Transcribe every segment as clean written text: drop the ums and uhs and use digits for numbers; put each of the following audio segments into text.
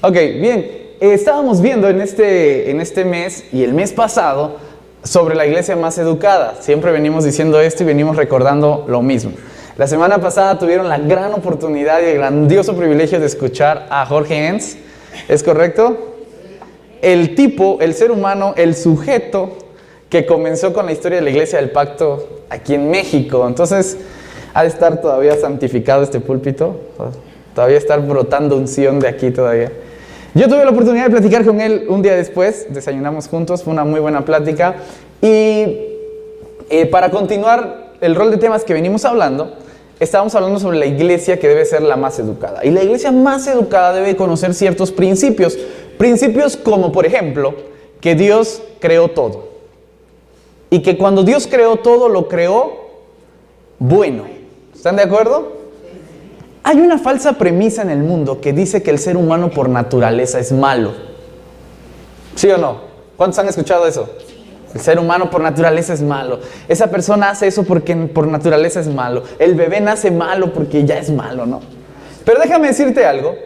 Ok, bien. Estábamos viendo en este mes y el mes pasado sobre la iglesia más educada. Siempre venimos diciendo esto y venimos recordando lo mismo. La semana pasada tuvieron la gran oportunidad y el grandioso privilegio de escuchar a Jorge Enns. ¿Es correcto? El tipo, el ser humano, el sujeto que comenzó con la historia de la iglesia del pacto aquí en México. Entonces, ha de estar todavía santificado este púlpito. Todavía estar brotando unción de aquí todavía. Yo tuve la oportunidad de platicar con él un día después. Desayunamos juntos, fue una muy buena plática. Y para continuar el rol de temas que venimos hablando, estábamos hablando sobre la iglesia que debe ser la más educada. Y la iglesia más educada debe conocer ciertos principios. Principios como, por ejemplo, que Dios creó todo. Y que cuando Dios creó todo, lo creó bueno. ¿Están de acuerdo? Hay una falsa premisa en el mundo que dice que el ser humano por naturaleza es malo. ¿Sí o no? ¿Cuántos han escuchado eso? El ser humano por naturaleza es malo. Esa persona hace eso porque por naturaleza es malo. El bebé nace malo porque ya es malo, ¿no? Pero déjame decirte algo.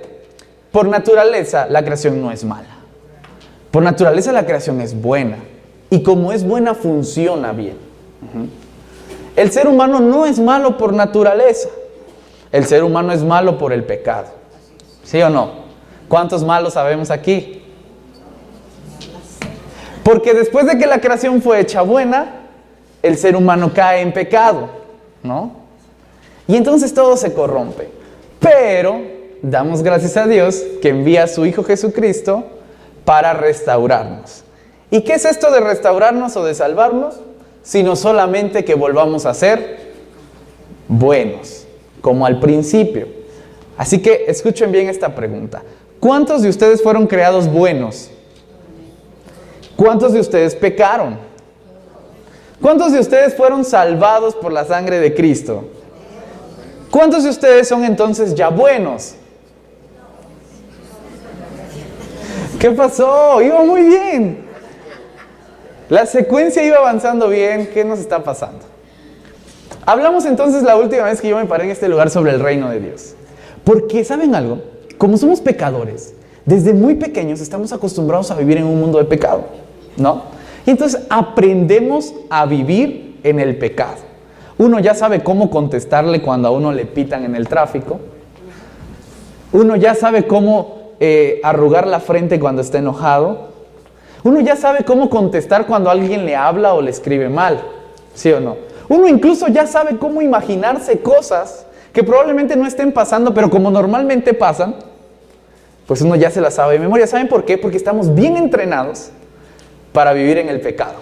Por naturaleza la creación no es mala. Por naturaleza la creación es buena. Y como es buena, funciona bien. El ser humano no es malo por naturaleza. El ser humano es malo por el pecado. ¿Sí o no? ¿Cuántos malos sabemos aquí? Porque después de que la creación fue hecha buena, el ser humano cae en pecado, ¿no? Y entonces todo se corrompe. Pero damos gracias a Dios que envía a su Hijo Jesucristo para restaurarnos. ¿Y qué es esto de restaurarnos o de salvarnos? Sino solamente que volvamos a ser buenos, como al principio. Así que escuchen bien esta pregunta. ¿Cuántos de ustedes fueron creados buenos? ¿Cuántos de ustedes pecaron? ¿Cuántos de ustedes fueron salvados por la sangre de Cristo? ¿Cuántos de ustedes son entonces ya buenos? ¿Qué pasó? Iba muy bien. La secuencia iba avanzando bien. ¿Qué nos está pasando? Hablamos entonces la última vez que yo me paré en este lugar sobre el reino de Dios. Porque, ¿saben algo? Como somos pecadores, desde muy pequeños estamos acostumbrados a vivir en un mundo de pecado, ¿no? Y entonces aprendemos a vivir en el pecado. Uno ya sabe cómo contestarle cuando a uno le pitan en el tráfico. Uno ya sabe cómo arrugar la frente cuando está enojado. Uno ya sabe cómo contestar cuando alguien le habla o le escribe mal, ¿sí o no? Uno incluso ya sabe cómo imaginarse cosas que probablemente no estén pasando, pero como normalmente pasan, pues uno ya se las sabe de memoria. ¿Saben por qué? Porque estamos bien entrenados para vivir en el pecado,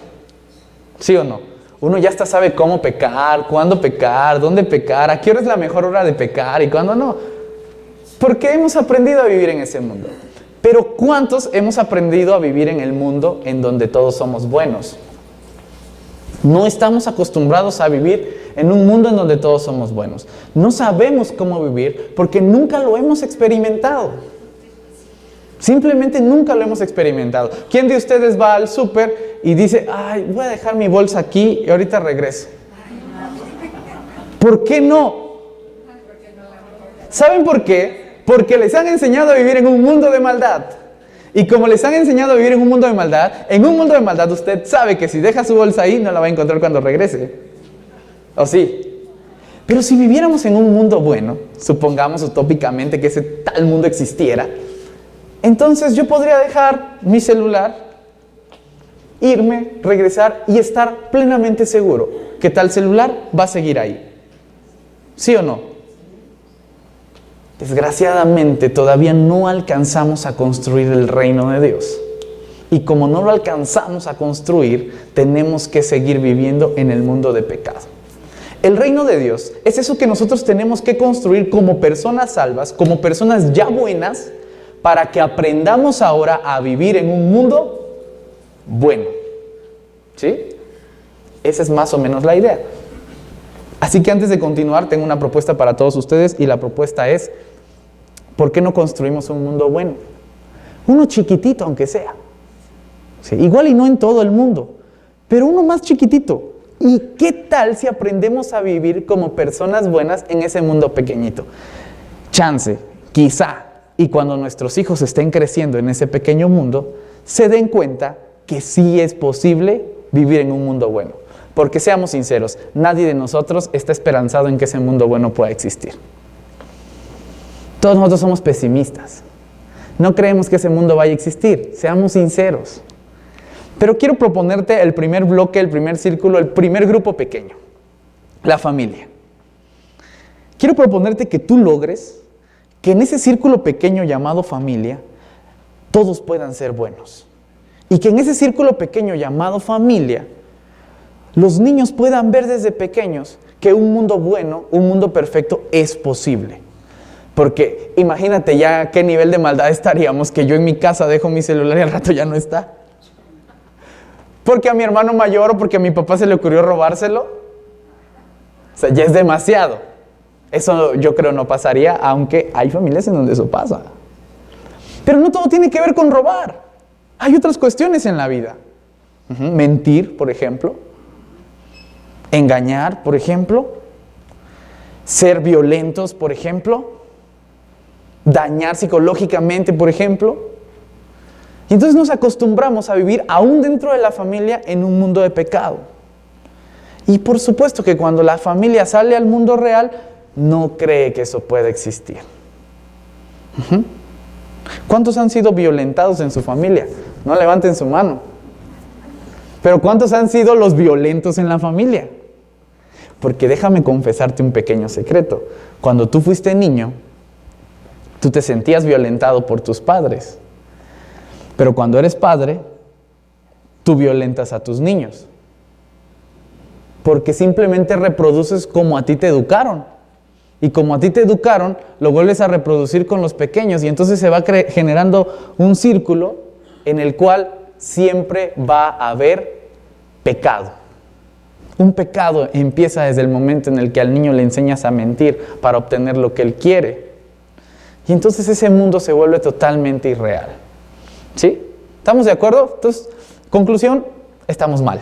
¿sí o no? Uno ya hasta sabe cómo pecar, cuándo pecar, dónde pecar, a qué hora es la mejor hora de pecar y cuándo no. Porque hemos aprendido a vivir en ese mundo. Pero ¿cuántos hemos aprendido a vivir en el mundo en donde todos somos buenos? No estamos acostumbrados a vivir en un mundo en donde todos somos buenos. No sabemos cómo vivir porque nunca lo hemos experimentado. Simplemente nunca lo hemos experimentado. ¿Quién de ustedes va al súper y dice, ay, voy a dejar mi bolsa aquí y ahorita regreso? ¿Por qué no? ¿Saben por qué? Porque les han enseñado a vivir en un mundo de maldad. Y como les han enseñado a vivir en un mundo de maldad usted sabe que si deja su bolsa ahí no la va a encontrar cuando regrese. ¿O sí? Pero si viviéramos en un mundo bueno, supongamos utópicamente que ese tal mundo existiera, entonces yo podría dejar mi celular, irme, regresar y estar plenamente seguro que tal celular va a seguir ahí. ¿Sí o no? Desgraciadamente todavía no alcanzamos a construir el reino de Dios. Y como no lo alcanzamos a construir, tenemos que seguir viviendo en el mundo de pecado. El reino de Dios es eso que nosotros tenemos que construir como personas salvas, como personas ya buenas, para que aprendamos ahora a vivir en un mundo bueno. ¿Sí? Esa es más o menos la idea. Así que antes de continuar, tengo una propuesta para todos ustedes y la propuesta es, ¿por qué no construimos un mundo bueno? Uno chiquitito, aunque sea. Sí, igual y no en todo el mundo, pero uno más chiquitito. ¿Y qué tal si aprendemos a vivir como personas buenas en ese mundo pequeñito? Chance, quizá, y cuando nuestros hijos estén creciendo en ese pequeño mundo, se den cuenta que sí es posible vivir en un mundo bueno. Porque seamos sinceros, nadie de nosotros está esperanzado en que ese mundo bueno pueda existir. Todos nosotros somos pesimistas. No creemos que ese mundo vaya a existir, seamos sinceros. Pero quiero proponerte el primer bloque, el primer círculo, el primer grupo pequeño, la familia. Quiero proponerte que tú logres que en ese círculo pequeño llamado familia, todos puedan ser buenos. Y que en ese círculo pequeño llamado familia, los niños puedan ver desde pequeños que un mundo bueno, un mundo perfecto es posible. Porque imagínate ya qué nivel de maldad estaríamos que yo en mi casa dejo mi celular y al rato ya no está. Porque a mi hermano mayor o porque a mi papá se le ocurrió robárselo. O sea, ya es demasiado. Eso yo creo no pasaría, aunque hay familias en donde eso pasa. Pero no todo tiene que ver con robar. Hay otras cuestiones en la vida. Mentir, por ejemplo. Engañar, por ejemplo. Ser violentos, por ejemplo. Dañar psicológicamente, por ejemplo. Y entonces nos acostumbramos a vivir aún dentro de la familia en un mundo de pecado. Y por supuesto que cuando la familia sale al mundo real, no cree que eso pueda existir. ¿Cuántos han sido violentados en su familia? No levanten su mano. Pero ¿cuántos han sido los violentos en la familia? Porque déjame confesarte un pequeño secreto. Cuando tú fuiste niño, tú te sentías violentado por tus padres. Pero cuando eres padre, tú violentas a tus niños. Porque simplemente reproduces como a ti te educaron. Y como a ti te educaron, lo vuelves a reproducir con los pequeños. Y entonces se va generando un círculo en el cual siempre va a haber pecado. Un pecado empieza desde el momento en el que al niño le enseñas a mentir para obtener lo que él quiere. Y entonces ese mundo se vuelve totalmente irreal. ¿Sí? ¿Estamos de acuerdo? Entonces, conclusión, estamos mal.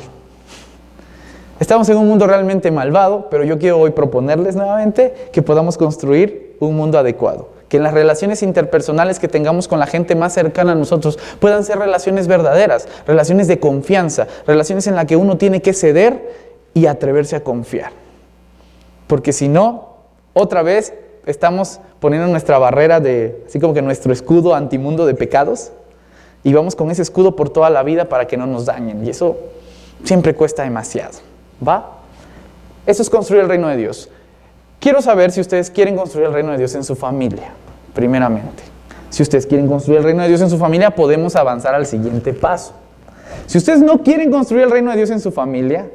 Estamos en un mundo realmente malvado, pero yo quiero hoy proponerles nuevamente que podamos construir un mundo adecuado. Que en las relaciones interpersonales que tengamos con la gente más cercana a nosotros puedan ser relaciones verdaderas, relaciones de confianza, relaciones en las que uno tiene que ceder y atreverse a confiar. Porque si no, otra vez estamos poniendo nuestra barrera así como que nuestro escudo antimundo de pecados, y vamos con ese escudo por toda la vida para que no nos dañen. Y eso siempre cuesta demasiado. ¿Va? Eso es construir el reino de Dios. Quiero saber si ustedes quieren construir el reino de Dios en su familia, primeramente. Si ustedes quieren construir el reino de Dios en su familia, podemos avanzar al siguiente paso. Si ustedes no quieren construir el reino de Dios en su familia,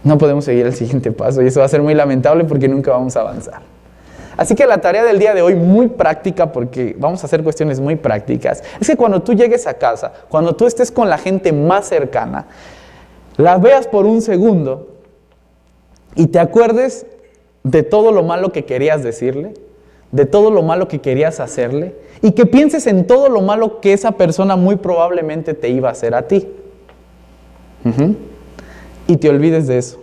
no podemos seguir el siguiente paso. Y eso va a ser muy lamentable porque nunca vamos a avanzar. Así que la tarea del día de hoy, muy práctica, porque vamos a hacer cuestiones muy prácticas, es que cuando tú llegues a casa, cuando tú estés con la gente más cercana, la veas por un segundo y te acuerdes de todo lo malo que querías decirle, de todo lo malo que querías hacerle, y que pienses en todo lo malo que esa persona muy probablemente te iba a hacer a ti. Y te olvides de eso.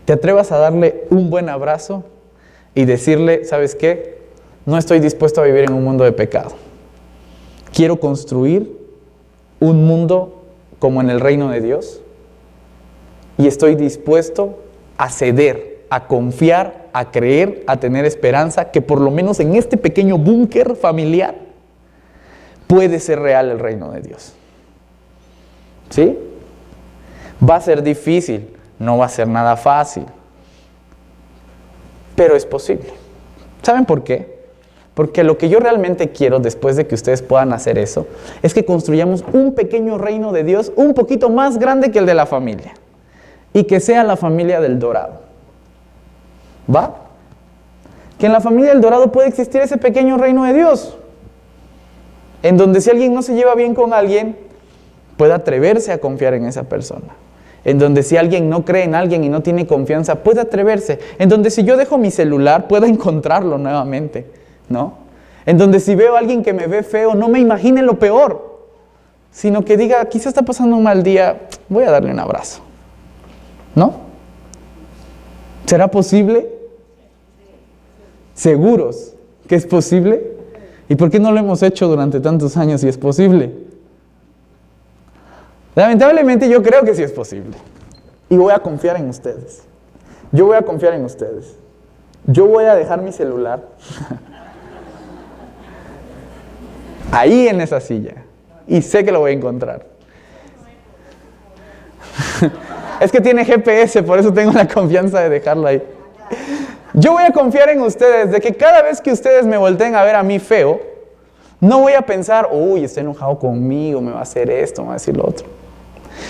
Te atrevas a darle un buen abrazo y decirle, ¿sabes qué? No estoy dispuesto a vivir en un mundo de pecado. Quiero construir un mundo como en el reino de Dios, y estoy dispuesto a ceder, a confiar, a creer, a tener esperanza que por lo menos en este pequeño búnker familiar puede ser real el reino de Dios. ¿Sí? Va a ser difícil, no va a ser nada fácil, pero es posible. ¿Saben por qué? Porque lo que yo realmente quiero después de que ustedes puedan hacer eso es que construyamos un pequeño reino de Dios un poquito más grande que el de la familia, y que sea la familia del Dorado. ¿Va? Que en la familia del Dorado puede existir ese pequeño reino de Dios, en donde si alguien no se lleva bien con alguien, pueda atreverse a confiar en esa persona. En donde si alguien no cree en alguien y no tiene confianza, puede atreverse. En donde si yo dejo mi celular, pueda encontrarlo nuevamente, ¿no? En donde si veo a alguien que me ve feo, no me imagine lo peor, sino que diga, quizá está pasando un mal día, voy a darle un abrazo, ¿no? ¿Será posible? ¿Seguros que es posible? ¿Y por qué no lo hemos hecho durante tantos años si es posible? Lamentablemente yo creo que sí es posible. Y voy a confiar en ustedes. Yo voy a confiar en ustedes. Yo voy a dejar mi celular ahí en esa silla. Y sé que lo voy a encontrar. Es que tiene GPS, por eso tengo la confianza de dejarlo ahí. Yo voy a confiar en ustedes de que cada vez que ustedes me volteen a ver a mí feo, no voy a pensar, uy, está enojado conmigo, me va a hacer esto, me va a decir lo otro.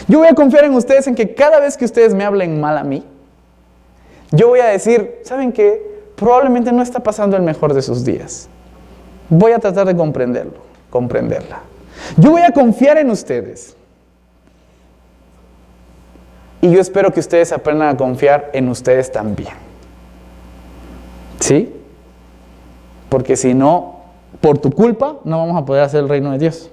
Yo voy a confiar en ustedes en que cada vez que ustedes me hablen mal a mí, yo voy a decir, ¿saben qué? Probablemente no está pasando el mejor de sus días. Voy a tratar de comprenderla. Yo voy a confiar en ustedes. Y yo espero que ustedes aprendan a confiar en ustedes también. ¿Sí? Porque si no, por tu culpa, no vamos a poder hacer el reino de Dios.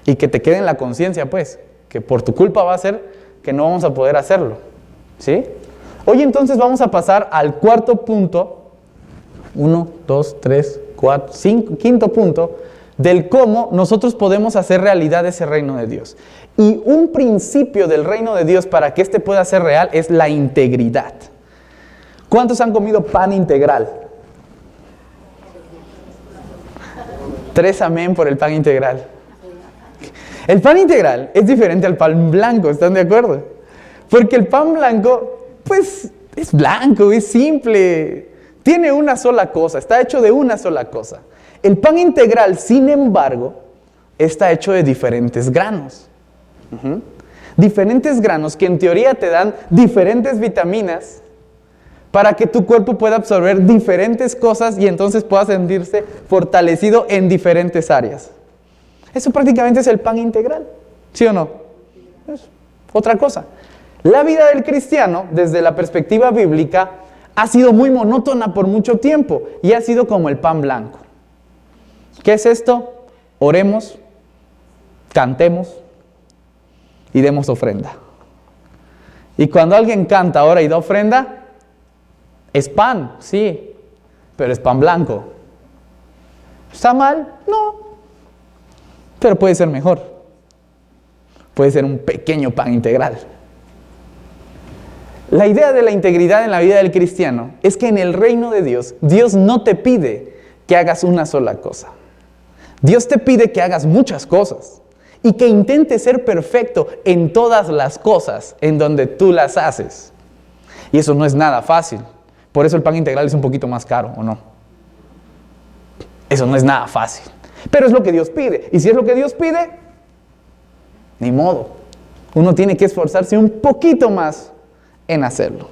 Y que te quede en la conciencia, pues, que por tu culpa va a ser que no vamos a poder hacerlo. ¿Sí? Hoy entonces vamos a pasar al cuarto punto, 1, 2, 3, 4, 5, quinto punto, del cómo nosotros podemos hacer realidad ese reino de Dios. Y un principio del reino de Dios para que este pueda ser real es la integridad. ¿Cuántos han comido pan integral? 3 amén por el pan integral. El pan integral es diferente al pan blanco, ¿están de acuerdo? Porque el pan blanco, pues, es blanco, es simple, tiene una sola cosa, está hecho de una sola cosa. El pan integral, sin embargo, está hecho de diferentes granos. Diferentes granos que en teoría te dan diferentes vitaminas para que tu cuerpo pueda absorber diferentes cosas y entonces pueda sentirse fortalecido en diferentes áreas. Eso prácticamente es el pan integral, ¿sí o no? Es otra cosa. La vida del cristiano, desde la perspectiva bíblica, ha sido muy monótona por mucho tiempo y ha sido como el pan blanco. ¿Qué es esto? Oremos, cantemos y demos ofrenda. Y cuando alguien canta, ora y da ofrenda, es pan, sí, pero es pan blanco. ¿Está mal? No, pero puede ser mejor. Puede ser un pequeño pan integral. La idea de la integridad en la vida del cristiano es que en el reino de Dios, Dios no te pide que hagas una sola cosa. Dios te pide que hagas muchas cosas y que intentes ser perfecto en todas las cosas en donde tú las haces. Y eso no es nada fácil. Por eso el pan integral es un poquito más caro, ¿o no? Eso no es nada fácil. Pero es lo que Dios pide. Y si es lo que Dios pide, ni modo. Uno tiene que esforzarse un poquito más en hacerlo.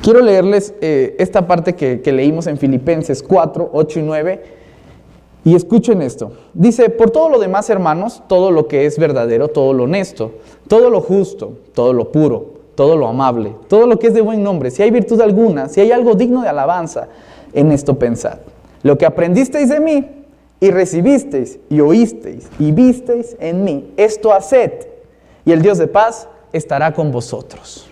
Quiero leerles esta parte que leímos en Filipenses 4, 8 y 9. Y escuchen esto. Dice, por todo lo demás, hermanos, todo lo que es verdadero, todo lo honesto, todo lo justo, todo lo puro, todo lo amable, todo lo que es de buen nombre, si hay virtud alguna, si hay algo digno de alabanza, en esto pensad. Lo que aprendisteis de mí y recibisteis y oísteis y visteis en mí, esto haced, y el Dios de paz estará con vosotros.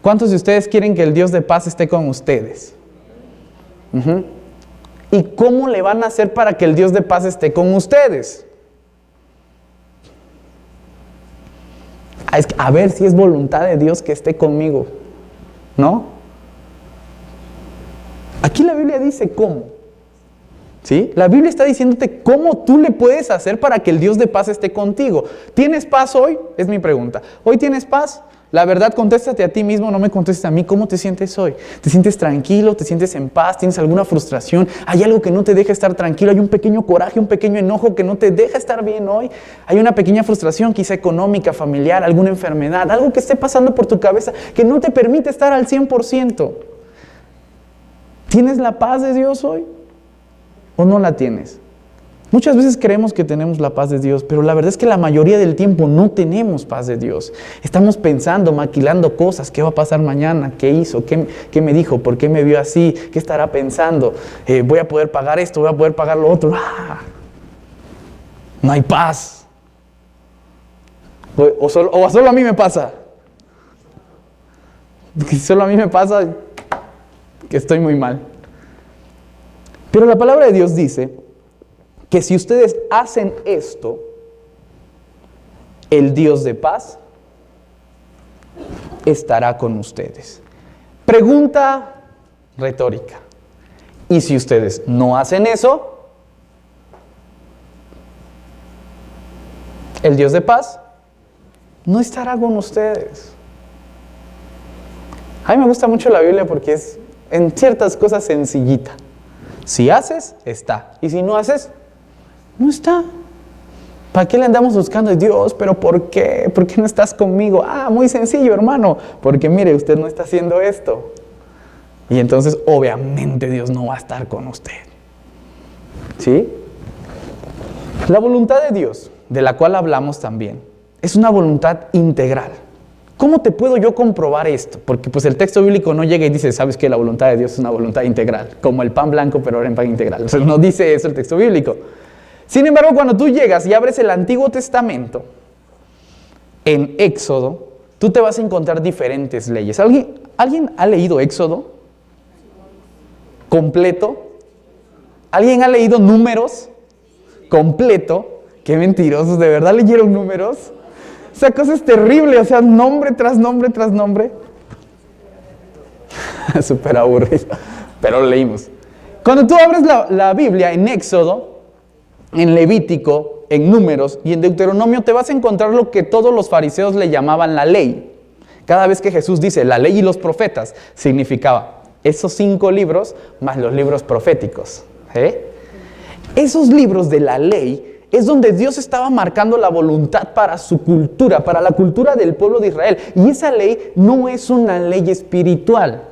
¿Cuántos de ustedes quieren que el Dios de paz esté con ustedes? ¿Y cómo le van a hacer para que el Dios de paz esté con ustedes? A ver si es voluntad de Dios que esté conmigo, ¿no? Aquí la Biblia dice cómo. ¿Sí? La Biblia está diciéndote cómo tú le puedes hacer para que el Dios de paz esté contigo. ¿Tienes paz hoy? Es mi pregunta. ¿Hoy tienes paz? La verdad, contéstate a ti mismo, no me contestes a mí. ¿Cómo te sientes hoy? ¿Te sientes tranquilo? ¿Te sientes en paz? ¿Tienes alguna frustración? ¿Hay algo que no te deja estar tranquilo? ¿Hay un pequeño coraje, un pequeño enojo que no te deja estar bien hoy? ¿Hay una pequeña frustración, quizá económica, familiar, alguna enfermedad? Algo que esté pasando por tu cabeza que no te permite estar al 100%. ¿Tienes la paz de Dios hoy? ¿O no la tienes? Muchas veces creemos que tenemos la paz de Dios, pero la verdad es que la mayoría del tiempo no tenemos paz de Dios. Estamos pensando, maquilando cosas. ¿Qué va a pasar mañana? ¿Qué hizo? ¿Qué me dijo? ¿Por qué me vio así? ¿Qué estará pensando? ¿Voy a poder pagar esto? ¿Voy a poder pagar lo otro? ¡Ah! No hay paz. O solo a mí me pasa. Porque solo a mí me pasa que estoy muy mal. Pero la palabra de Dios dice que si ustedes hacen esto, el Dios de paz estará con ustedes. Pregunta retórica. ¿Y si ustedes no hacen eso? El Dios de paz no estará con ustedes. A mí me gusta mucho la Biblia porque es en ciertas cosas sencillita. Si haces, está. Y si no haces, no está. ¿Para qué le andamos buscando? Dios, ¿pero por qué? ¿Por qué no estás conmigo? Ah, muy sencillo, hermano. Porque mire, usted no está haciendo esto. Y entonces, obviamente, Dios no va a estar con usted. ¿Sí? La voluntad de Dios, de la cual hablamos también, es una voluntad integral. ¿Cómo te puedo yo comprobar esto? Porque pues el texto bíblico no llega y dice, ¿sabes qué? La voluntad de Dios es una voluntad integral, como el pan blanco, pero ahora en pan integral. O sea, no dice eso el texto bíblico. Sin embargo, cuando tú llegas y abres el Antiguo Testamento, en Éxodo, tú te vas a encontrar diferentes leyes. ¿Alguien ha leído Éxodo completo? ¿Alguien ha leído Números completo? ¡Qué mentirosos! ¿De verdad leyeron Números? O sea, cosa es terrible, o sea, nombre tras nombre tras nombre. Súper aburrido, pero lo leímos. Cuando tú abres la Biblia en Éxodo, en Levítico, en Números y en Deuteronomio, te vas a encontrar lo que todos los fariseos le llamaban la ley. Cada vez que Jesús dice la ley y los profetas, significaba esos 5 libros más los libros proféticos. Esos libros de la ley es donde Dios estaba marcando la voluntad para su cultura, para la cultura del pueblo de Israel. Y esa ley no es una ley espiritual,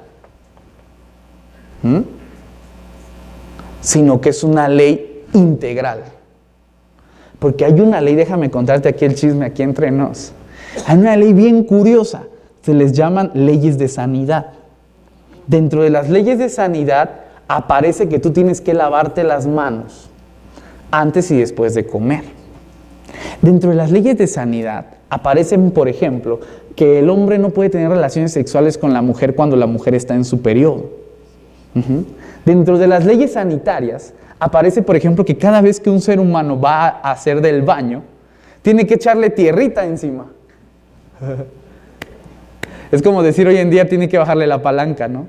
sino que es una ley integral. Porque hay una ley, déjame contarte aquí el chisme, aquí entre nos. Hay una ley bien curiosa, se les llaman leyes de sanidad. Dentro de las leyes de sanidad aparece que tú tienes que lavarte las manos antes y después de comer. Dentro de las leyes de sanidad aparecen, por ejemplo, que el hombre no puede tener relaciones sexuales con la mujer cuando la mujer está en su periodo. Dentro de las leyes sanitarias aparece, por ejemplo, que cada vez que un ser humano va a hacer del baño, tiene que echarle tierrita encima. Es como decir hoy en día tiene que bajarle la palanca, ¿no?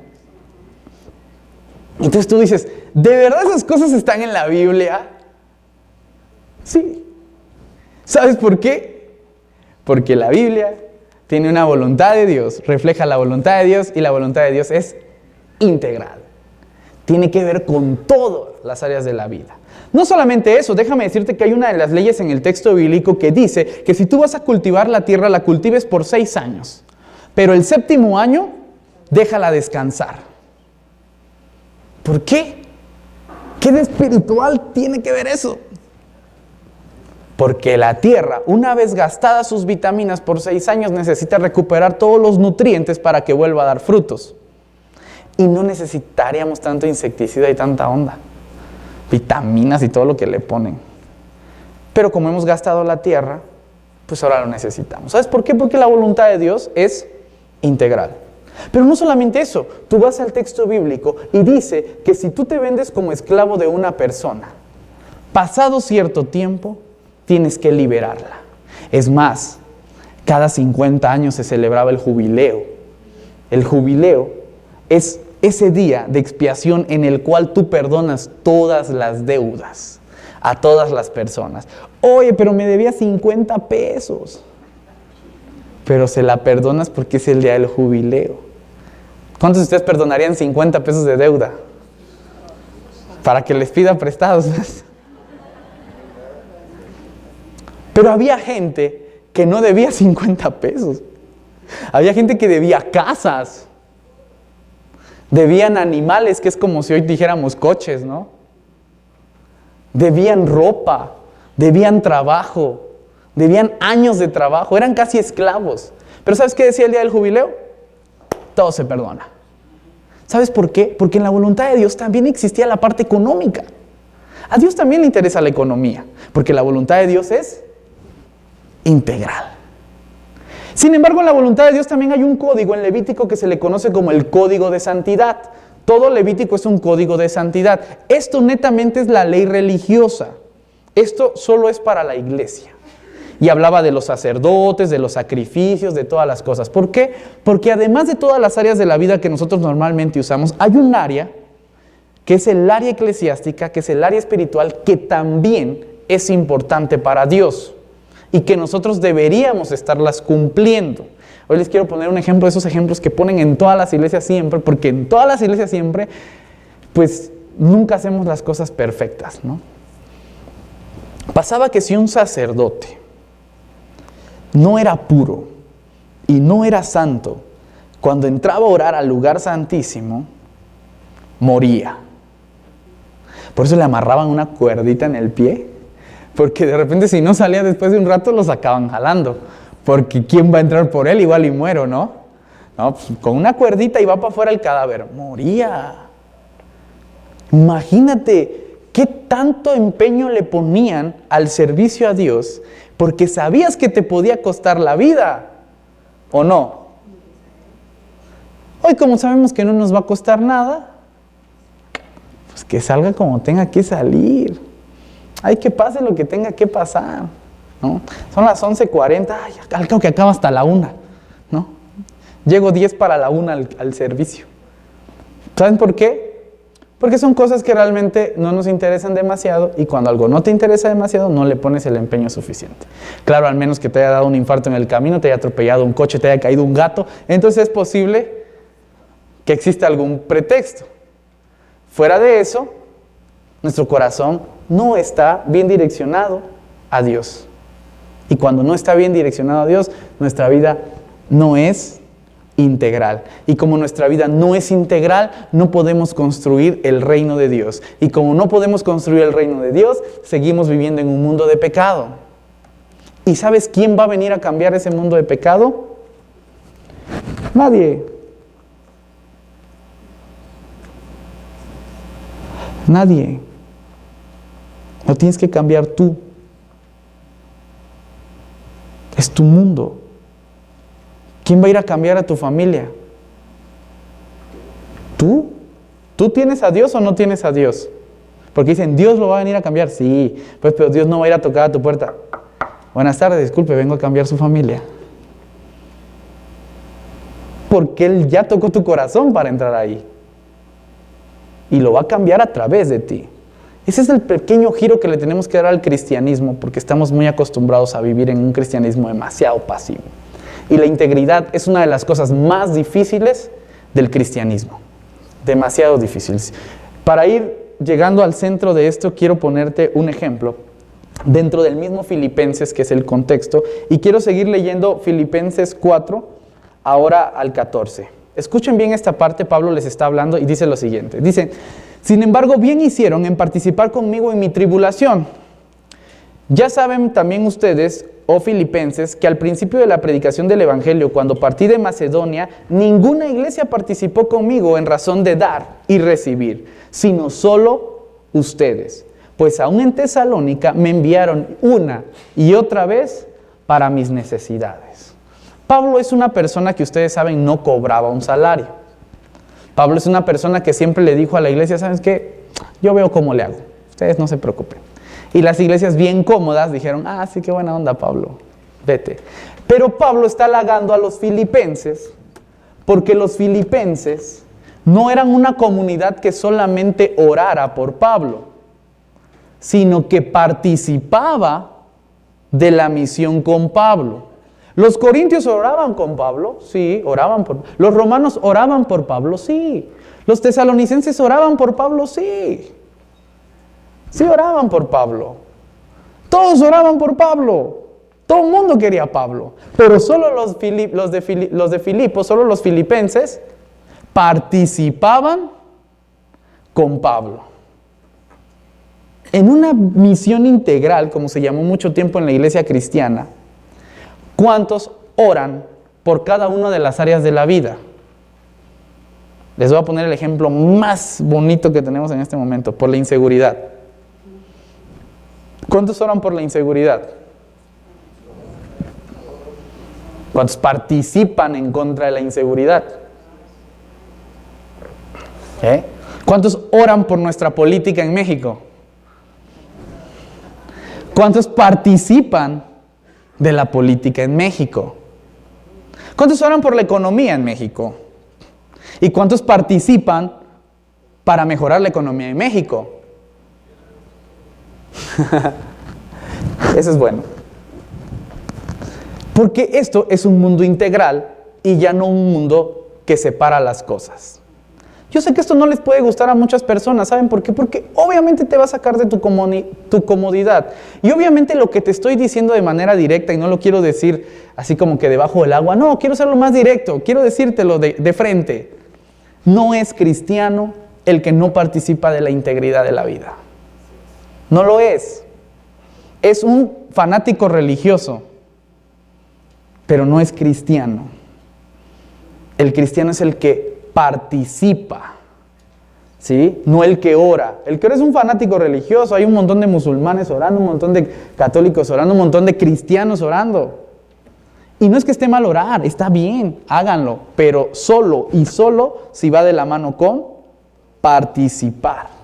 Entonces tú dices, ¿de verdad esas cosas están en la Biblia? Sí. ¿Sabes por qué? Porque la Biblia tiene una voluntad de Dios, refleja la voluntad de Dios y la voluntad de Dios es integral. Tiene que ver con todas las áreas de la vida. No solamente eso, déjame decirte que hay una de las leyes en el texto bíblico que dice que si tú vas a cultivar la tierra, la cultives por 6 años. Pero el 7º año, déjala descansar. ¿Por qué? ¿Qué de espiritual tiene que ver eso? Porque la tierra, una vez gastadas sus vitaminas por 6 años, necesita recuperar todos los nutrientes para que vuelva a dar frutos. Y no necesitaríamos tanto insecticida y tanta onda. Vitaminas y todo lo que le ponen. Pero como hemos gastado la tierra, pues ahora lo necesitamos. ¿Sabes por qué? Porque la voluntad de Dios es integral. Pero no solamente eso, tú vas al texto bíblico y dice que si tú te vendes como esclavo de una persona, pasado cierto tiempo, tienes que liberarla. Es más, cada 50 años se celebraba el jubileo. El jubileo es ese día de expiación en el cual tú perdonas todas las deudas a todas las personas. Oye, pero me debía 50 pesos. Pero se la perdonas porque es el día del jubileo. ¿Cuántos de ustedes perdonarían 50 pesos de deuda? Para que les pida prestados. Pero había gente que no debía 50 pesos. Había gente que debía casas. Debían animales, que es como si hoy dijéramos coches, ¿no? Debían ropa, debían trabajo, debían años de trabajo, eran casi esclavos. Pero ¿sabes qué decía el día del jubileo? Todo se perdona. ¿Sabes por qué? Porque en la voluntad de Dios también existía la parte económica. A Dios también le interesa la economía, porque la voluntad de Dios es integral. Sin embargo, en la voluntad de Dios también hay un código en Levítico que se le conoce como el código de santidad. Todo Levítico es un código de santidad. Esto netamente es la ley religiosa. Esto solo es para la iglesia. Y hablaba de los sacerdotes, de los sacrificios, de todas las cosas. ¿Por qué? Porque además de todas las áreas de la vida que nosotros normalmente usamos, hay un área que es el área eclesiástica, que es el área espiritual, que también es importante para Dios y que nosotros deberíamos estarlas cumpliendo. Hoy les quiero poner un ejemplo de esos ejemplos que ponen en todas las iglesias siempre, porque en todas las iglesias siempre, pues nunca hacemos las cosas perfectas, ¿no? Pasaba que si un sacerdote no era puro y no era santo, cuando entraba a orar al lugar santísimo, moría. Por eso le amarraban una cuerdita en el pie, porque de repente si no salía después de un rato lo sacaban jalando, porque ¿quién va a entrar por él? Igual y muero, ¿no? No, pues, con una cuerdita y va para afuera el cadáver, moría. Imagínate qué tanto empeño le ponían al servicio a Dios, porque sabías que te podía costar la vida, ¿o no? Hoy, como sabemos que no nos va a costar nada, pues que salga como tenga que salir. Ay, que pase lo que tenga que pasar, ¿no? Son las 11:40, ay, al cabo que acaba hasta la 1, ¿no? Llego 10 para la 1 al servicio. ¿Saben por qué? Porque son cosas que realmente no nos interesan demasiado, y cuando algo no te interesa demasiado, no le pones el empeño suficiente. Claro, al menos que te haya dado un infarto en el camino, te haya atropellado un coche, te haya caído un gato, entonces es posible que exista algún pretexto. Fuera de eso, nuestro corazón no está bien direccionado a Dios. Y cuando no está bien direccionado a Dios, nuestra vida no es integral. Y como nuestra vida no es integral, no podemos construir el reino de Dios. Y como no podemos construir el reino de Dios, seguimos viviendo en un mundo de pecado. ¿Y sabes quién va a venir a cambiar ese mundo de pecado? Nadie. Nadie. Lo tienes que cambiar tú. Es tu mundo. ¿Quién va a ir a cambiar a tu familia? ¿Tú? ¿Tú tienes a Dios o no tienes a Dios? Porque dicen, ¿Dios lo va a venir a cambiar? Sí, pues pero Dios no va a ir a tocar a tu puerta. Buenas tardes, disculpe, vengo a cambiar su familia. Porque Él ya tocó tu corazón para entrar ahí. Y lo va a cambiar a través de ti. Ese es el pequeño giro que le tenemos que dar al cristianismo, porque estamos muy acostumbrados a vivir en un cristianismo demasiado pasivo. Y la integridad es una de las cosas más difíciles del cristianismo. Demasiado difíciles. Para ir llegando al centro de esto, quiero ponerte un ejemplo dentro del mismo Filipenses, que es el contexto, y quiero seguir leyendo Filipenses 4, ahora al 14. Escuchen bien esta parte, Pablo les está hablando y dice lo siguiente. Dice, sin embargo, bien hicieron en participar conmigo en mi tribulación. Ya saben también ustedes, oh filipenses, que al principio de la predicación del Evangelio, cuando partí de Macedonia, ninguna iglesia participó conmigo en razón de dar y recibir, sino solo ustedes. Pues aún en Tesalónica me enviaron una y otra vez para mis necesidades. Pablo es una persona que ustedes saben no cobraba un salario. Pablo es una persona que siempre le dijo a la iglesia, ¿sabes qué? Yo veo cómo le hago, ustedes no se preocupen. Y las iglesias bien cómodas dijeron, sí, qué buena onda Pablo, vete. Pero Pablo está halagando a los filipenses, porque los filipenses no eran una comunidad que solamente orara por Pablo, sino que participaba de la misión con Pablo. Los corintios oraban con Pablo, sí, oraban por. Los romanos oraban por Pablo, sí. Los tesalonicenses oraban por Pablo, sí. Sí oraban por Pablo. Todos oraban por Pablo. Todo el mundo quería a Pablo. Pero solo los de Filipo, solo los filipenses, participaban con Pablo. En una misión integral, como se llamó mucho tiempo en la iglesia cristiana, ¿cuántos oran por cada una de las áreas de la vida? Les voy a poner el ejemplo más bonito que tenemos en este momento, por la inseguridad. ¿Cuántos oran por la inseguridad? ¿Cuántos participan en contra de la inseguridad? ¿Cuántos oran por nuestra política en México? ¿Cuántos participan de la política en México? ¿Cuántos oran por la economía en México? ¿Y cuántos participan para mejorar la economía en México? Eso es bueno. Porque esto es un mundo integral y ya no un mundo que separa las cosas. Yo sé que esto no les puede gustar a muchas personas, ¿saben por qué? Porque obviamente te va a sacar de tu comodidad. Y obviamente lo que te estoy diciendo de manera directa, y no lo quiero decir así como que debajo del agua, no, quiero hacerlo más directo, quiero decírtelo de frente. No es cristiano el que no participa de la integridad de la vida. No lo es. Es un fanático religioso, pero no es cristiano. El cristiano es el que participa, ¿sí? No el que ora. El que ora es un fanático religioso. Hay un montón de musulmanes orando, un montón de católicos orando, un montón de cristianos orando. Y no es que esté mal orar, está bien, háganlo, pero solo y solo si va de la mano con participar.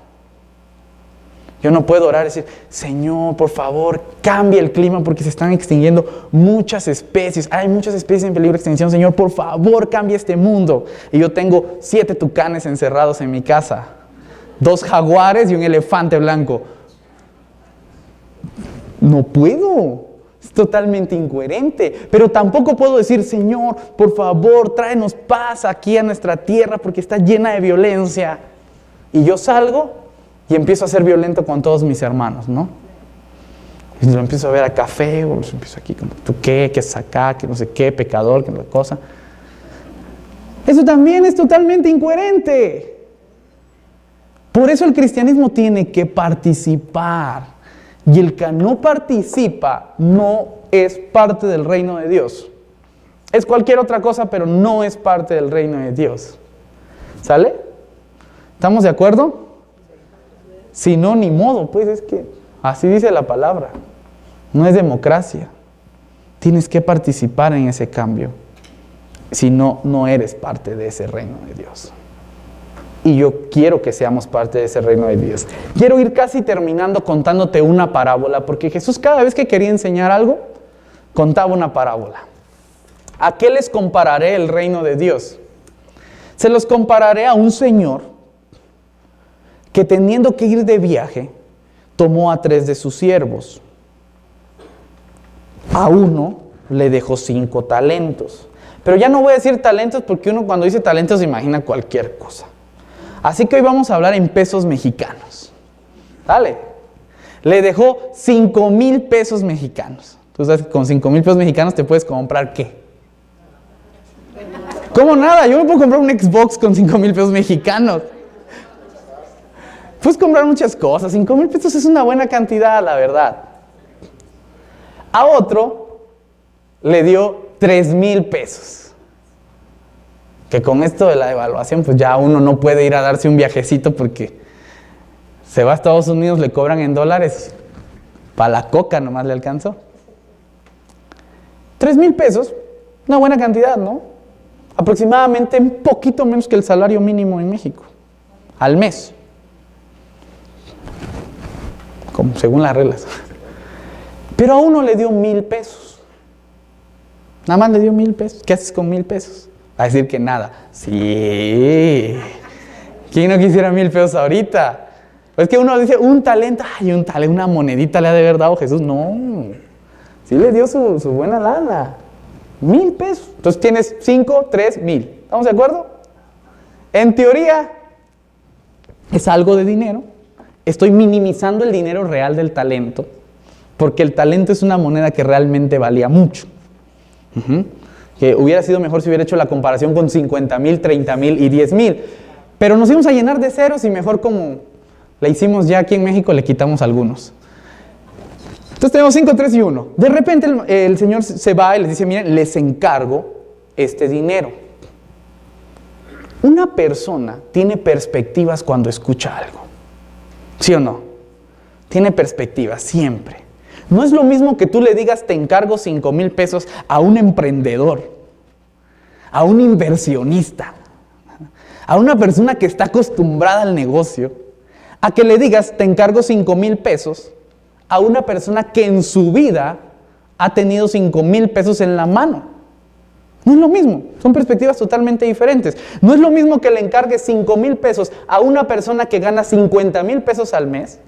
Yo no puedo orar y decir, Señor, por favor, cambia el clima porque se están extinguiendo muchas especies. Hay muchas especies en peligro de extinción. Señor, por favor, cambia este mundo. Y yo tengo 7 tucanes encerrados en mi casa, 2 jaguares y un elefante blanco. No puedo. Es totalmente incoherente. Pero tampoco puedo decir, Señor, por favor, tráenos paz aquí a nuestra tierra porque está llena de violencia. Y yo salgo y empiezo a ser violento con todos mis hermanos, ¿no? Y lo empiezo a ver a café, o los empiezo aquí como, ¿tú qué? ¿Qué es acá? ¿Qué no sé qué? ¿Pecador? ¿Qué no sé cosa? Eso también es totalmente incoherente. Por eso el cristianismo tiene que participar. Y el que no participa no es parte del reino de Dios. Es cualquier otra cosa, pero no es parte del reino de Dios. ¿Sale? ¿Estamos de acuerdo? Si no, ni modo, pues es que así dice la palabra. No es democracia. Tienes que participar en ese cambio. Si no, no eres parte de ese reino de Dios. Y yo quiero que seamos parte de ese reino de Dios. Quiero ir casi terminando contándote una parábola, porque Jesús cada vez que quería enseñar algo, contaba una parábola. ¿A qué les compararé el reino de Dios? Se los compararé a un señor que teniendo que ir de viaje, tomó a 3 de sus siervos. A uno le dejó 5 talentos. Pero ya no voy a decir talentos porque uno cuando dice talentos se imagina cualquier cosa. Así que hoy vamos a hablar en pesos mexicanos. ¿Vale? Le dejó 5,000 pesos mexicanos. Tú sabes que con 5,000 pesos mexicanos te puedes comprar ¿qué? ¿Cómo nada? Yo me puedo comprar un Xbox con 5,000 pesos mexicanos. Puedes comprar muchas cosas. 5,000 pesos es una buena cantidad, la verdad. A otro le dio 3,000 pesos. Que con esto de la devaluación, pues ya uno no puede ir a darse un viajecito porque se va a Estados Unidos, le cobran en dólares. Para la coca nomás le alcanzó. 3,000 pesos, una buena cantidad, ¿no? Aproximadamente un poquito menos que el salario mínimo en México. Al mes. Como según las reglas. Pero a uno le dio 1,000 pesos. Nada más le dio 1,000 pesos. ¿Qué haces con 1,000 pesos? Va a decir que nada. Sí. ¿Quién no quisiera 1,000 pesos ahorita? Pues que uno dice, un talento, ay, un talento, una monedita le ha de haber dado Jesús. No. Sí le dio su buena lana. 1,000 pesos. Entonces tienes 5, 3, 1,000. ¿Estamos de acuerdo? En teoría, es algo de dinero. Estoy minimizando el dinero real del talento, porque el talento es una moneda que realmente valía mucho. Que hubiera sido mejor si hubiera hecho la comparación con 50,000, 30,000 y 10,000. Pero nos íbamos a llenar de ceros y mejor como la hicimos ya aquí en México, le quitamos algunos. Entonces tenemos 5, 3 y 1. De repente el Señor se va y les dice, miren, les encargo este dinero. Una persona tiene perspectivas cuando escucha algo. ¿Sí o no? Tiene perspectivas siempre. No es lo mismo que tú le digas, te encargo 5,000 pesos a un emprendedor, a un inversionista, a una persona que está acostumbrada al negocio, a que le digas, te encargo 5,000 pesos, a una persona que en su vida ha tenido 5,000 pesos en la mano. No es lo mismo, son perspectivas totalmente diferentes. No es lo mismo que le encargues 5,000 pesos a una persona que gana 50,000 pesos al mes,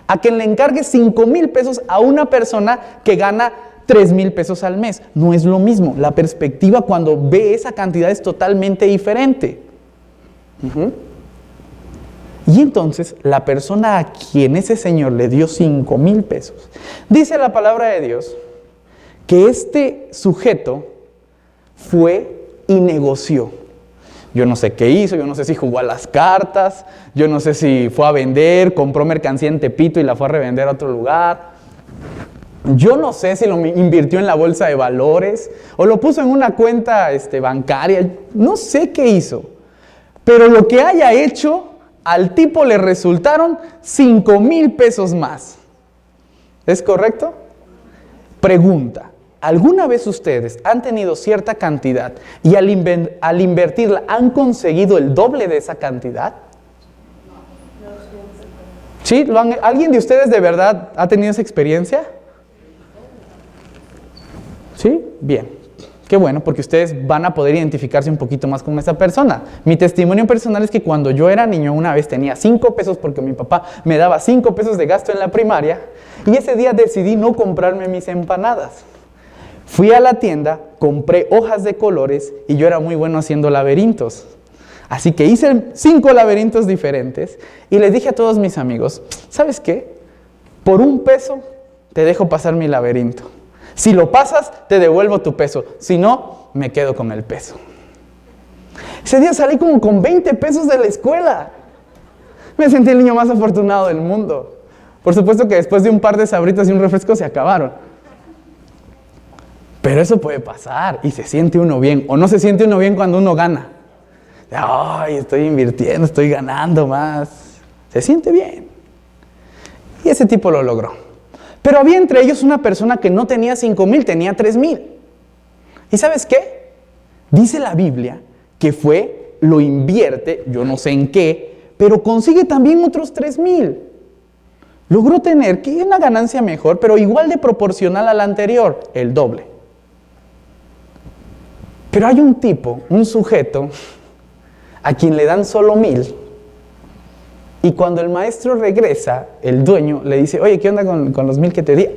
a que le encargues 5,000 pesos a una persona que gana 3,000 pesos al mes. No es lo mismo. La perspectiva cuando ve esa cantidad es totalmente diferente. Y entonces, la persona a quien ese señor le dio 5,000 pesos, dice la palabra de Dios que este sujeto fue y negoció. Yo no sé qué hizo, yo no sé si jugó a las cartas, yo no sé si fue a vender, compró mercancía en Tepito y la fue a revender a otro lugar. Yo no sé si lo invirtió en la bolsa de valores o lo puso en una cuenta bancaria. No sé qué hizo. Pero lo que haya hecho, al tipo le resultaron 5,000 pesos más. ¿Es correcto? Pregunta. ¿Alguna vez ustedes han tenido cierta cantidad y al invertirla han conseguido el doble de esa cantidad? ¿Sí? ¿Alguien de ustedes de verdad ha tenido esa experiencia? ¿Sí? Bien. Qué bueno, porque ustedes van a poder identificarse un poquito más con esa persona. Mi testimonio personal es que cuando yo era niño, una vez tenía 5 pesos porque mi papá me daba 5 pesos de gasto en la primaria y ese día decidí no comprarme mis empanadas. Fui a la tienda, compré hojas de colores y yo era muy bueno haciendo laberintos. Así que hice 5 laberintos diferentes y les dije a todos mis amigos, ¿sabes qué? Por 1 peso te dejo pasar mi laberinto. Si lo pasas, te devuelvo tu peso. Si no, me quedo con el peso. Ese día salí como con 20 pesos de la escuela. Me sentí el niño más afortunado del mundo. Por supuesto que después de un par de sabritas y un refresco se acabaron. Pero eso puede pasar y se siente uno bien. O no se siente uno bien cuando uno gana. Ay, estoy invirtiendo, estoy ganando más. Se siente bien. Y ese tipo lo logró. Pero había entre ellos una persona que no tenía 5,000, tenía 3,000. ¿Y sabes qué? Dice la Biblia que lo invierte, yo no sé en qué, pero consigue también otros 3,000. Logró tener una ganancia mejor, pero igual de proporcional a la anterior, el doble. Pero hay un tipo, un sujeto, a quien le dan solo 1,000. Y cuando el maestro regresa, el dueño le dice, oye, ¿qué onda con los 1,000 que te di?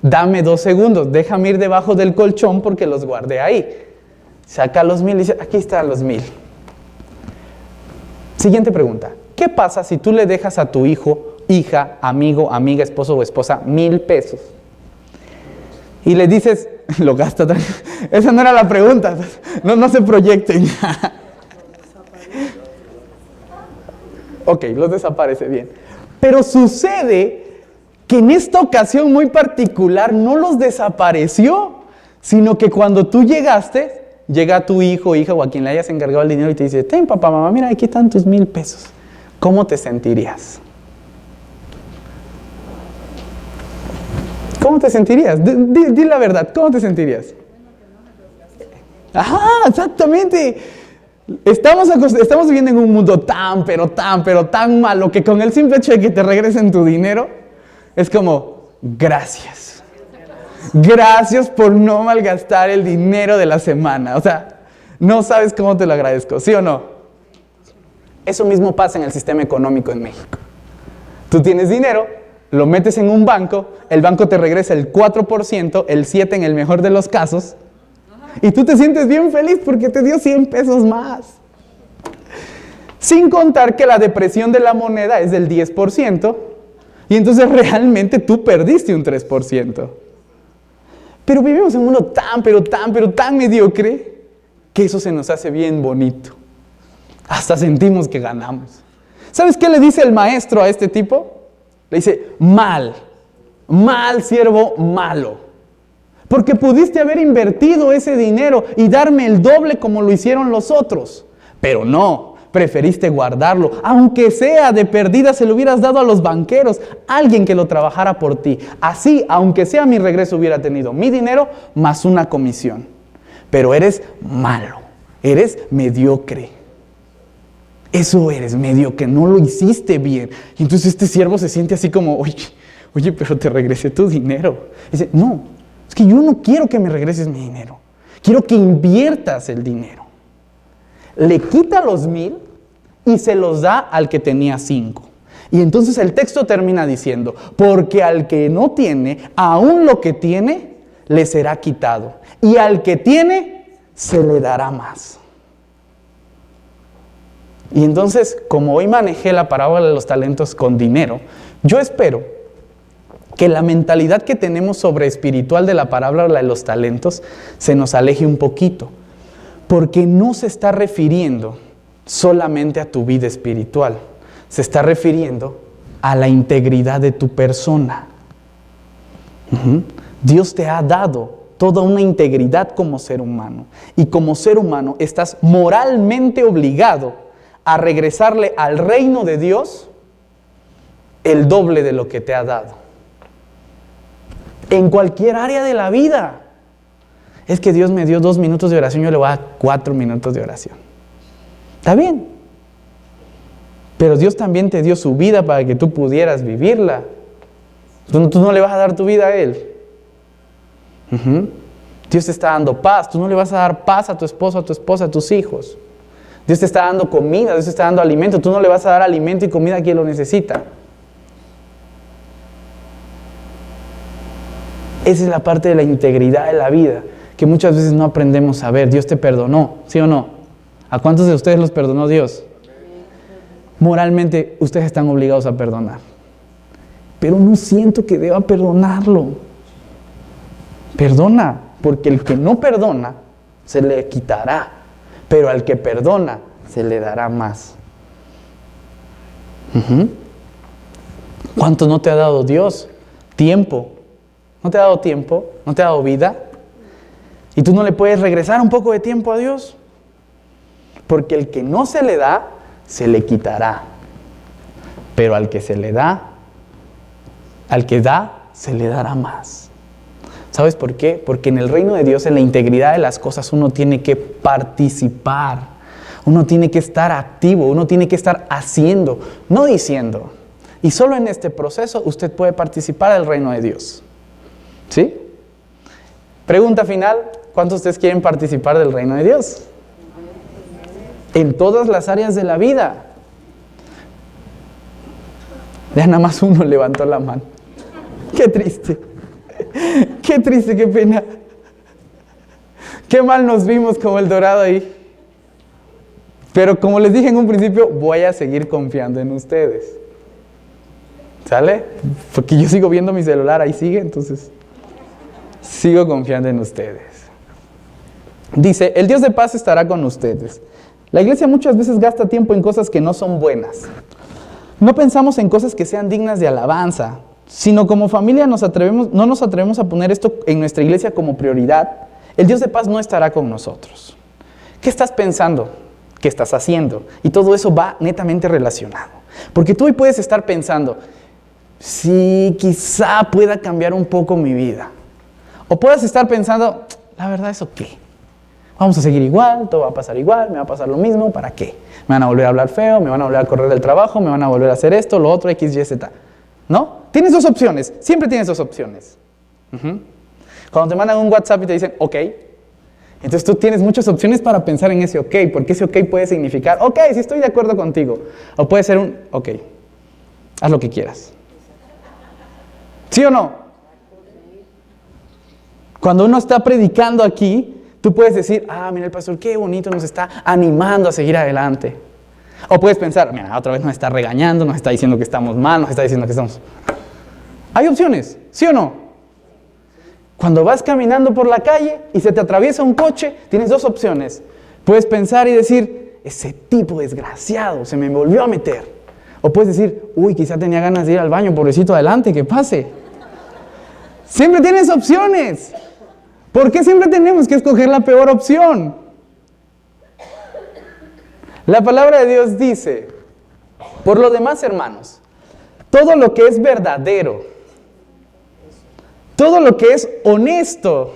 Dame 2 segundos, déjame ir debajo del colchón porque los guardé ahí. Saca los 1,000 y dice, aquí están los 1,000. Siguiente pregunta, ¿qué pasa si tú le dejas a tu hijo, hija, amigo, amiga, esposo o esposa 1,000 pesos? Y le dices, lo gasta. Esa no era la pregunta, no se proyecten. Ok, los desaparece, bien. Pero sucede que en esta ocasión muy particular no los desapareció, sino que cuando tú llegaste, llega tu hijo, hija o a quien le hayas encargado el dinero y te dice, ten papá, mamá, mira, aquí están tus 1,000 pesos. ¿Cómo te sentirías? ¿Cómo te sentirías? Di la verdad, ¿cómo te sentirías? Ajá, exactamente. Estamos viviendo en un mundo tan, pero tan malo que con el simple hecho de que te regresen tu dinero, es como, gracias. Gracias por no malgastar el dinero de la semana. O sea, no sabes cómo te lo agradezco, ¿sí o no? Eso mismo pasa en el sistema económico en México. Tú tienes dinero, lo metes en un banco, el banco te regresa el 4%, el 7% en el mejor de los casos, y tú te sientes bien feliz porque te dio 100 pesos más. Sin contar que la depresión de la moneda es del 10%, y entonces realmente tú perdiste un 3%. Pero vivimos en un mundo tan mediocre, que eso se nos hace bien bonito. Hasta sentimos que ganamos. ¿Sabes qué le dice el maestro a este tipo? Le dice, mal siervo malo. Porque pudiste haber invertido ese dinero y darme el doble como lo hicieron los otros. Pero no, preferiste guardarlo. Aunque sea de perdida, se lo hubieras dado a los banqueros, alguien que lo trabajara por ti. Así, aunque sea mi regreso, hubiera tenido mi dinero más una comisión. Pero eres malo, eres mediocre. Eso eres, medio que no lo hiciste bien. Y entonces este siervo se siente así como, oye, pero te regresé tu dinero. Y dice, no, es que yo no quiero que me regreses mi dinero. Quiero que inviertas el dinero. Le quita los 1,000 y se los da al que tenía 5. Y entonces el texto termina diciendo, porque al que no tiene, aún lo que tiene, le será quitado. Y al que tiene, se le dará más. Y entonces, como hoy manejé la parábola de los talentos con dinero, yo espero que la mentalidad que tenemos sobre espiritual de la parábola de los talentos se nos aleje un poquito, porque no se está refiriendo solamente a tu vida espiritual, se está refiriendo a la integridad de tu persona. Dios te ha dado toda una integridad como ser humano, y como ser humano estás moralmente obligado a regresarle al reino de Dios el doble de lo que te ha dado. En cualquier área de la vida. Es que Dios me dio 2 minutos de oración, yo le voy a dar 4 minutos de oración. Está bien. Pero Dios también te dio su vida para que tú pudieras vivirla. Tú no le vas a dar tu vida a Él. Dios te está dando paz. Tú no le vas a dar paz a tu esposo, a tu esposa, a tus hijos. Dios te está dando comida, Dios te está dando alimento. Tú no le vas a dar alimento y comida a quien lo necesita. Esa es la parte de la integridad de la vida que muchas veces no aprendemos a ver. Dios te perdonó, ¿sí o no? ¿A cuántos de ustedes los perdonó Dios? Moralmente ustedes están obligados a perdonar. Pero no siento que deba perdonarlo. Perdona, porque el que no perdona se le quitará. Pero al que perdona, se le dará más. ¿Cuánto no te ha dado Dios? Tiempo. ¿No te ha dado tiempo? ¿No te ha dado vida? ¿Y tú no le puedes regresar un poco de tiempo a Dios? Porque el que no se le da, se le quitará. Pero al que se le da, al que da, se le dará más. ¿Sabes por qué? Porque en el reino de Dios, en la integridad de las cosas, uno tiene que participar. Uno tiene que estar activo, uno tiene que estar haciendo, no diciendo. Y solo en este proceso usted puede participar del reino de Dios. ¿Sí? Pregunta final, ¿cuántos de ustedes quieren participar del reino de Dios? En todas las áreas de la vida. Ya nada más uno levantó la mano. Qué triste. Qué triste, qué pena. Qué mal nos vimos como el dorado ahí. Pero como les dije en un principio, voy a seguir confiando en ustedes. ¿Sale? Porque yo sigo viendo mi celular, ahí sigue, entonces sigo confiando en ustedes. Dice, el Dios de paz estará con ustedes. La iglesia muchas veces gasta tiempo en cosas que no son buenas. No pensamos en cosas que sean dignas de alabanza, sino como familia no nos atrevemos a poner esto en nuestra iglesia como prioridad. El Dios de paz no estará con nosotros. ¿Qué estás pensando? ¿Qué estás haciendo? Y todo eso va netamente relacionado. Porque tú hoy puedes estar pensando, sí, quizá pueda cambiar un poco mi vida. O puedes estar pensando, la verdad, ¿eso qué? Vamos a seguir igual, todo va a pasar igual, me va a pasar lo mismo, ¿para qué? Me van a volver a hablar feo, me van a volver a correr del trabajo, me van a volver a hacer esto, lo otro, X, Y, Z. ¿No? Tienes 2 opciones, siempre tienes 2 opciones. Cuando te mandan un WhatsApp y te dicen, ok, entonces tú tienes muchas opciones para pensar en ese ok, porque ese ok puede significar, ok, sí estoy de acuerdo contigo. O puede ser un, ok, haz lo que quieras. ¿Sí o no? Cuando uno está predicando aquí, tú puedes decir, mira el pastor, qué bonito, nos está animando a seguir adelante. O puedes pensar, mira, otra vez nos está regañando, nos está diciendo que estamos mal, nos está diciendo que estamos... Hay opciones, ¿sí o no? Cuando vas caminando por la calle y se te atraviesa un coche, tienes 2 opciones. Puedes pensar y decir, ese tipo desgraciado se me volvió a meter. O puedes decir, uy, quizá tenía ganas de ir al baño, pobrecito, adelante, que pase. Siempre tienes opciones. ¿Por qué siempre tenemos que escoger la peor opción? La palabra de Dios dice, por lo demás, hermanos, todo lo que es verdadero, todo lo que es honesto,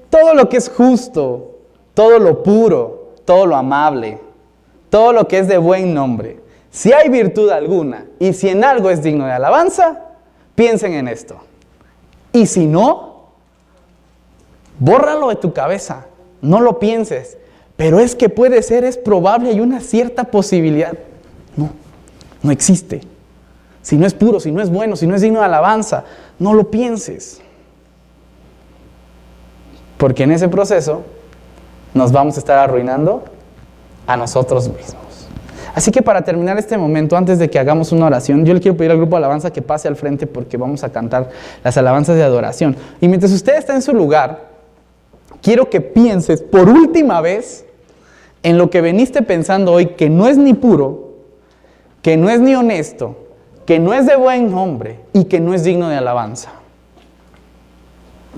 todo lo que es justo, todo lo puro, todo lo amable, todo lo que es de buen nombre, si hay virtud alguna y si en algo es digno de alabanza, piensen en esto. Y si no, bórralo de tu cabeza, no lo pienses. Pero es que puede ser, es probable, hay una cierta posibilidad. No existe. Si no es puro, si no es bueno, si no es digno de alabanza, no lo pienses. Porque en ese proceso nos vamos a estar arruinando a nosotros mismos. Así que para terminar este momento, antes de que hagamos una oración, yo le quiero pedir al grupo de alabanza que pase al frente porque vamos a cantar las alabanzas de adoración. Y mientras usted está en su lugar, quiero que pienses por última vez en lo que veniste pensando hoy, que no es ni puro, que no es ni honesto, que no es de buen nombre y que no es digno de alabanza.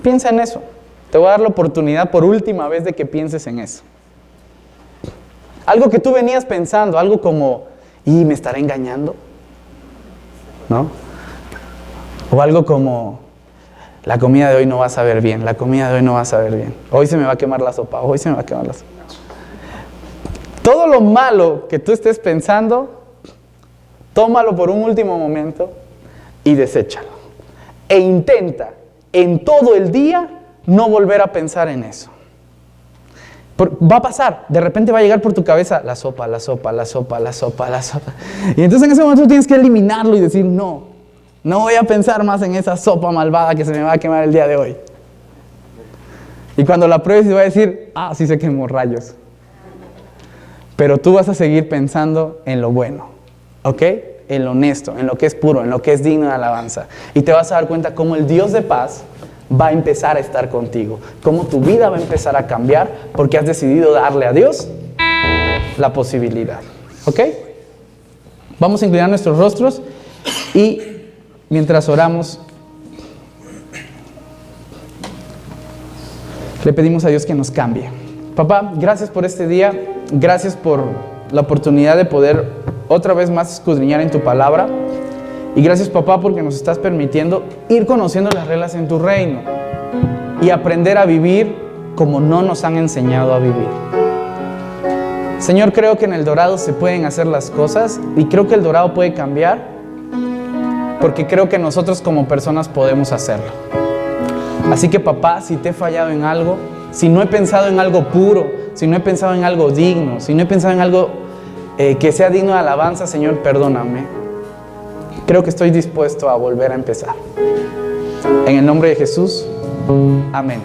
Piensa en eso. Te voy a dar la oportunidad por última vez de que pienses en eso. Algo que tú venías pensando, algo como, ¿y me estará engañando? ¿No? O algo como, la comida de hoy no va a saber bien, la comida de hoy no va a saber bien. Hoy se me va a quemar la sopa, hoy se me va a quemar la sopa. Todo lo malo que tú estés pensando, tómalo por un último momento y deséchalo. E intenta en todo el día no volver a pensar en eso. Va a pasar, de repente va a llegar por tu cabeza la sopa. Y entonces en ese momento tú tienes que eliminarlo y decir, no voy a pensar más en esa sopa malvada que se me va a quemar el día de hoy. Y cuando la pruebes, te va a decir, sí se quemó, rayos. Pero tú vas a seguir pensando en lo bueno, ¿ok? En lo honesto, en lo que es puro, en lo que es digno de alabanza. Y te vas a dar cuenta cómo el Dios de paz va a empezar a estar contigo, cómo tu vida va a empezar a cambiar porque has decidido darle a Dios la posibilidad, ¿ok? Vamos a inclinar nuestros rostros y mientras oramos le pedimos a Dios que nos cambie. Papá, gracias por este día, gracias por la oportunidad de poder otra vez más escudriñar en tu palabra. Y gracias, papá, porque nos estás permitiendo ir conociendo las reglas en tu reino y aprender a vivir como no nos han enseñado a vivir. Señor, creo que en El Dorado se pueden hacer las cosas y creo que El Dorado puede cambiar porque creo que nosotros como personas podemos hacerlo. Así que, papá, si te he fallado en algo, si no he pensado en algo puro, si no he pensado en algo digno, si no he pensado en algo que sea digno de alabanza, Señor, perdóname. Creo que estoy dispuesto a volver a empezar. En el nombre de Jesús, amén.